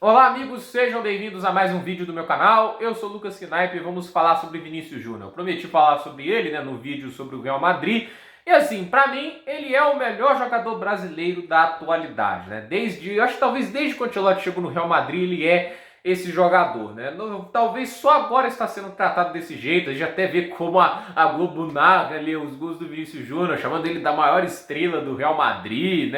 Olá amigos, sejam bem-vindos a mais um vídeo do meu canal. Eu sou o Lucas Knipe e vamos falar sobre Vinícius Júnior. Eu prometi falar sobre ele, no vídeo sobre o Real Madrid. E assim, pra mim, ele é o melhor jogador brasileiro da atualidade, acho que talvez desde que o Ancelotti chegou no Real Madrid, ele é esse jogador, Talvez só agora está sendo tratado desse jeito. A gente até vê como a Globo narra ali os gols do Vinícius Júnior, chamando ele da maior estrela do Real Madrid,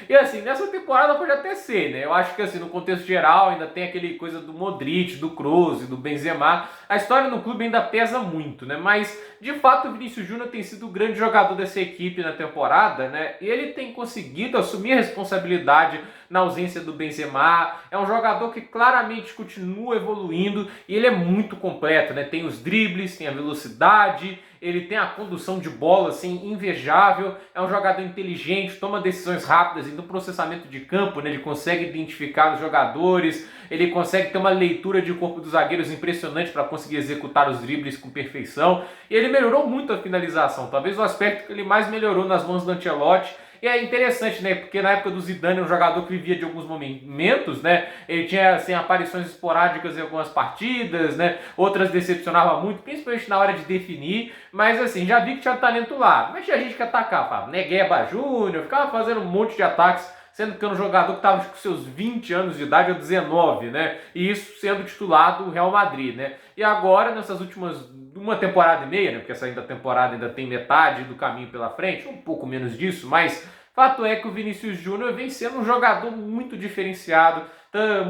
E assim, nessa temporada pode até ser, Eu acho que assim, no contexto geral, ainda tem aquele coisa do Modric, do Kroos, do Benzema. A história no clube ainda pesa muito, Mas, de fato, o Vinícius Júnior tem sido o grande jogador dessa equipe na temporada, E ele tem conseguido assumir a responsabilidade na ausência do Benzema. É um jogador que claramente continua evoluindo e ele é muito completo, Tem os dribles, tem a velocidade, ele tem a condução de bola assim invejável, é um jogador inteligente, toma decisões rápidas e no processamento de campo, ele consegue identificar os jogadores, ele consegue ter uma leitura de corpo dos zagueiros impressionante para conseguir executar os dribles com perfeição, e ele melhorou muito a finalização, talvez o aspecto que ele mais melhorou nas mãos do Ancelotti. E é interessante, Porque na época do Zidane, um jogador que vivia de alguns momentos, Ele tinha, assim, aparições esporádicas em algumas partidas, Outras decepcionava muito, principalmente na hora de definir. Mas, assim, já vi que tinha talento lá. Mas tinha gente que atacava, Negueba Júnior, ficava fazendo um monte de ataques, sendo que era um jogador que estava com seus 20 anos de idade ou 19, E isso sendo titular do Real Madrid, E agora, nessas últimas uma temporada e meia, Porque essa ainda temporada ainda tem metade do caminho pela frente, um pouco menos disso, mas fato é que o Vinícius Júnior vem sendo um jogador muito diferenciado,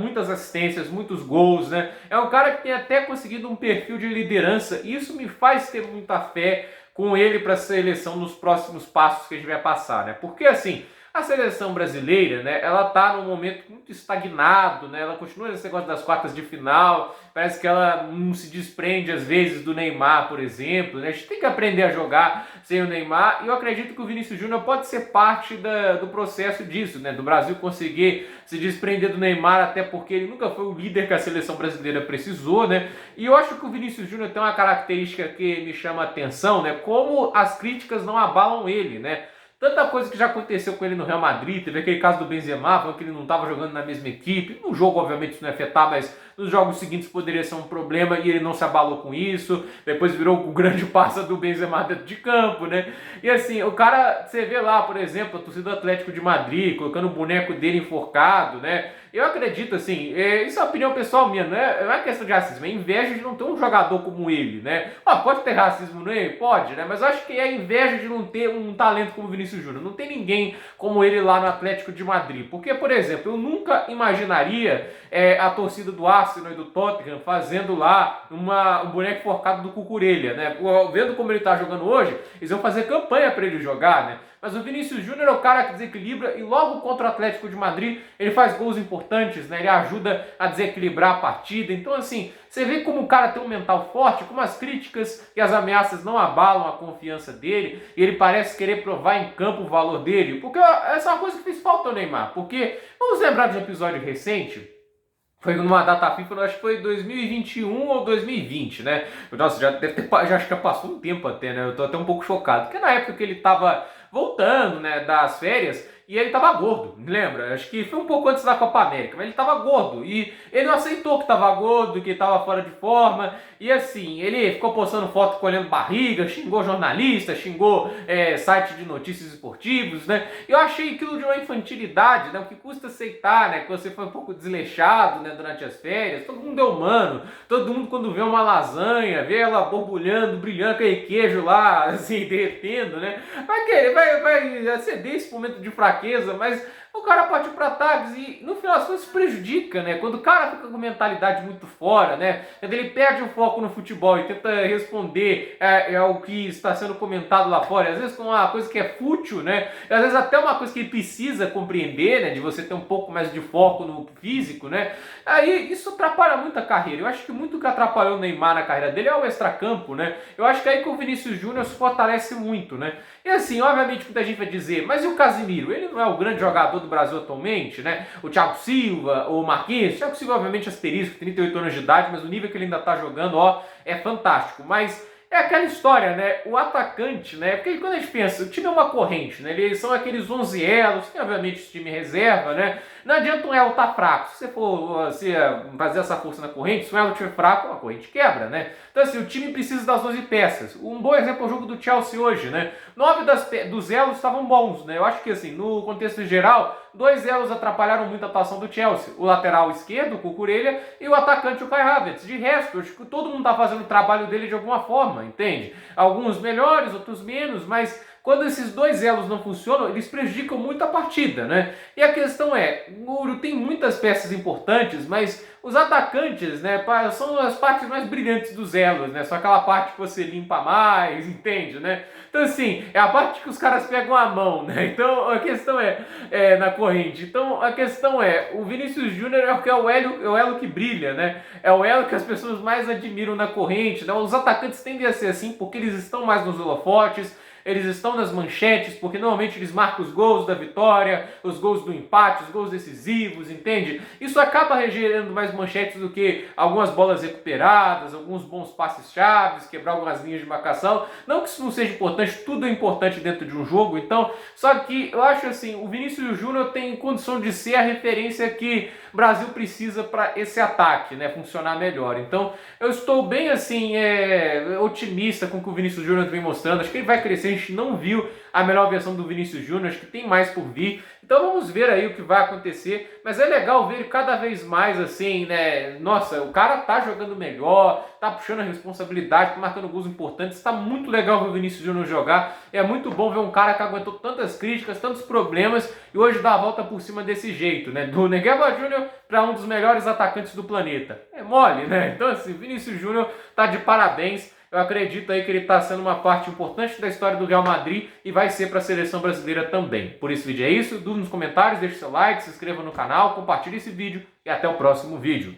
muitas assistências, muitos gols, É um cara que tem até conseguido um perfil de liderança, e isso me faz ter muita fé com ele para a seleção nos próximos passos que a gente vai passar, Porque assim, a seleção brasileira, ela tá num momento muito estagnado, Ela continua nesse negócio das quartas de final, parece que ela não se desprende às vezes do Neymar, por exemplo, A gente tem que aprender a jogar sem o Neymar, e eu acredito que o Vinícius Júnior pode ser parte do processo disso, Do Brasil conseguir se desprender do Neymar, até porque ele nunca foi o líder que a seleção brasileira precisou, E eu acho que o Vinícius Júnior tem uma característica que me chama a atenção, Como as críticas não abalam ele, Tanta coisa que já aconteceu com ele no Real Madrid, teve aquele caso do Benzema, falando que ele não estava jogando na mesma equipe. No jogo, obviamente, isso não ia afetar, mas nos jogos seguintes poderia ser um problema e ele não se abalou com isso. Depois virou o grande passa do Benzema dentro de campo, E assim, o cara, você vê lá, por exemplo, a torcida do Atlético de Madrid, colocando o boneco dele enforcado, Eu acredito, assim, isso é uma opinião pessoal minha, não é questão de racismo, é inveja de não ter um jogador como ele, Pode ter racismo nele? Pode, Mas eu acho que é inveja de não ter um talento como o Vinícius Júnior. Não tem ninguém como ele lá no Atlético de Madrid. Porque, por exemplo, eu nunca imaginaria a torcida do Arsenal e do Tottenham fazendo lá um boneco forcado do Cucurella, Vendo como ele está jogando hoje, eles vão fazer campanha para ele jogar, Mas o Vinícius Júnior é o cara que desequilibra e logo contra o Atlético de Madrid ele faz gols importantes, Ele ajuda a desequilibrar a partida. Então, assim, você vê como o cara tem um mental forte, como as críticas e as ameaças não abalam a confiança dele e ele parece querer provar em campo o valor dele. Porque essa é uma coisa que fez falta ao Neymar. Porque, vamos lembrar de um episódio recente, foi numa data FIFA, eu acho que foi 2021 ou 2020, Nossa, já acho que já passou um tempo até, Eu tô até um pouco chocado. Porque na época que ele tava voltando, das férias, e ele tava gordo, me lembra? Acho que foi um pouco antes da Copa América, mas ele tava gordo. E ele não aceitou que tava gordo, que tava fora de forma. E assim, ele ficou postando foto colhendo barriga, xingou jornalista, xingou site de notícias esportivos, Eu achei aquilo de uma infantilidade, O que custa aceitar, Que você foi um pouco desleixado, durante as férias. Todo mundo é humano. Todo mundo quando vê uma lasanha, vê ela borbulhando, brilhando, aquele queijo lá, assim, derretendo, vai ceder esse momento de fraqueza, mas o cara parte para ataques e no final das contas prejudica, Quando o cara fica com mentalidade muito fora, Quando ele perde o foco no futebol e tenta responder ao que está sendo comentado lá fora, e às vezes com uma coisa que é fútil, E às vezes até uma coisa que ele precisa compreender, De você ter um pouco mais de foco no físico, Aí isso atrapalha muito a carreira. Eu acho que muito que atrapalhou o Neymar na carreira dele é o extracampo, Eu acho que aí que o Vinícius Júnior se fortalece muito, E assim, obviamente muita gente vai dizer, mas e o Casimiro? Ele não é o grande jogador do Brasil atualmente, O Thiago Silva, o Marquinhos? O Thiago Silva, obviamente, asterisco, 38 anos de idade, mas o nível que ele ainda está jogando, é fantástico. Mas é aquela história, O atacante, Porque quando a gente pensa, o time é uma corrente, Eles são aqueles 11 elos, tem obviamente o time reserva, Não adianta um elo estar fraco. Se você for fazer essa força na corrente, se o elo estiver fraco, a corrente quebra, né? Então assim, o time precisa das 12 peças. Um bom exemplo é o jogo do Chelsea hoje, né? 9 dos elos estavam bons, né? Eu acho que assim, no contexto geral, 2 elos atrapalharam muito a atuação do Chelsea. O lateral esquerdo, o Cucurella, e o atacante, o Kai Havertz. De resto, acho que todo mundo está fazendo o trabalho dele de alguma forma, entende? Alguns melhores, outros menos, mas quando esses 2 elos não funcionam, eles prejudicam muito a partida, né? E a questão é, o Ouro tem muitas peças importantes, mas os atacantes, né, são as partes mais brilhantes dos elos, né? São aquela parte que você limpa mais, entende, né? Então assim, é a parte que os caras pegam a mão, né? Então a questão na corrente. Então a questão é, o Vinícius Júnior é o elo que brilha, né? É o elo que as pessoas mais admiram na corrente, né? Os atacantes tendem a ser assim porque eles estão mais nos holofotes, eles estão nas manchetes, porque normalmente eles marcam os gols da vitória, os gols do empate, os gols decisivos, entende? Isso acaba gerando mais manchetes do que algumas bolas recuperadas, alguns bons passes chaves, quebrar algumas linhas de marcação. Não que isso não seja importante, tudo é importante dentro de um jogo, então, só que eu acho assim, o Vinícius Júnior tem condição de ser a referência que o Brasil precisa para esse ataque, né, funcionar melhor. Então, eu estou bem assim, otimista com o que o Vinícius Júnior vem mostrando. Acho que ele vai crescer. A gente não viu a melhor versão do Vinícius Júnior, acho que tem mais por vir. Então vamos ver aí o que vai acontecer, mas é legal ver ele cada vez mais assim, né? Nossa, o cara tá jogando melhor, tá puxando a responsabilidade, tá marcando gols importantes, tá muito legal ver o Vinícius Júnior jogar. É muito bom ver um cara que aguentou tantas críticas, tantos problemas e hoje dá a volta por cima desse jeito, né? Do Negueba Júnior para um dos melhores atacantes do planeta. É mole, né? Então assim, o Vinícius Júnior tá de parabéns. Eu acredito aí que ele está sendo uma parte importante da história do Real Madrid e vai ser para a seleção brasileira também. Por esse vídeo é isso, dúvida nos comentários, deixe seu like, se inscreva no canal, compartilhe esse vídeo e até o próximo vídeo.